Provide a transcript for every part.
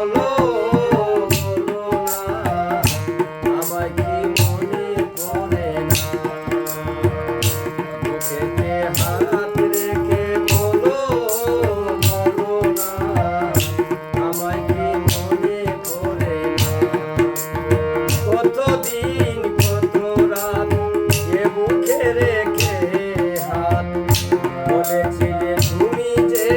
বলো বলো না আমায় কি মনে পড়ে না বুকেতে হাত রেখে বলো বলো না আমায় কি মনে পড়ে না কতদিন কত রাত এ বুকে রেখে হাত বলেছিলে তুমি যে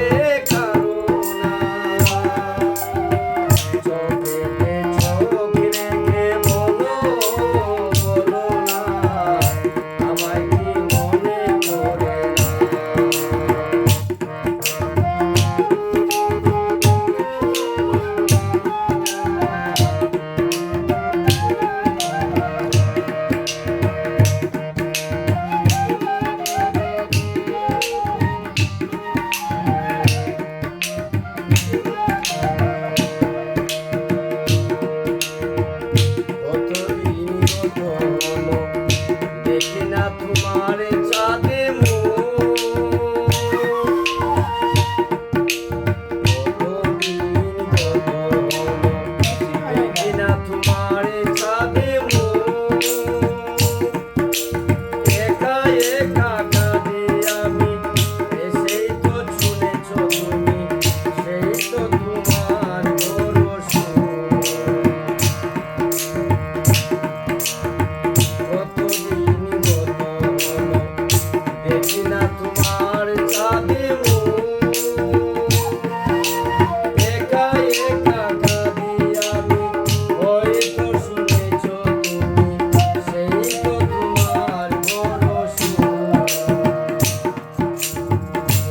তোমার চাঁদে তোমার চাঁদে একা একা কাঁদে আমি সেই তো শুনেছ তুমি সেই তো তোমার ভরসা তোমার চাঁদে একা একা কাঁদি আমি হয়তো শুনেছ তুমি সেই তো তোমার ভরসা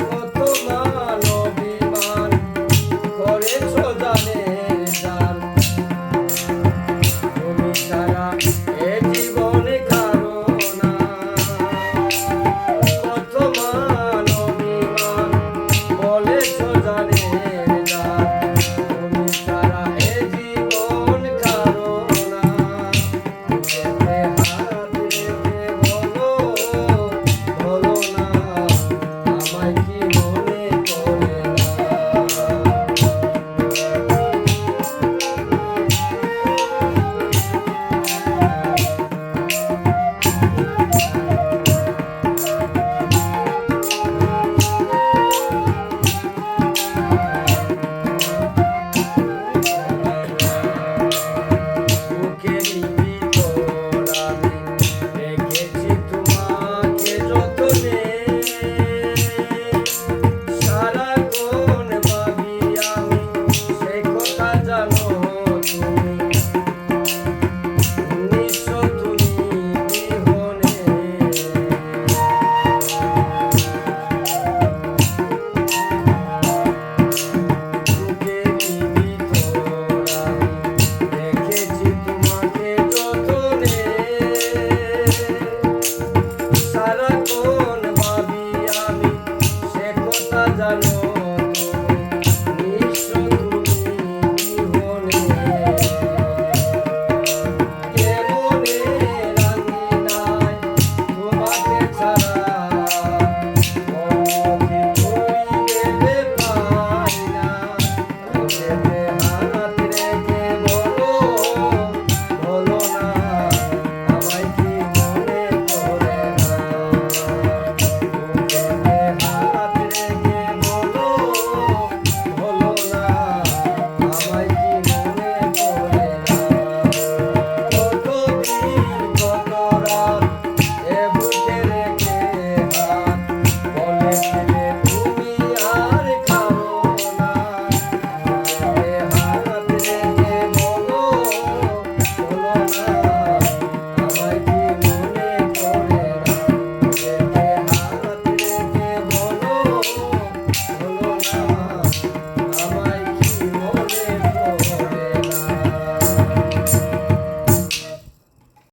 কত মান অভিমান করেছ জানের জান তুমি ছাড়া এ জীবনে কারো না কত মান অভিমান বলেছ জানের জান তুমি ছাড়া এ জীবন কারো না বুকেতে হাত রেখে বলো বলো না আমায় কি মনে পড়ে না জানো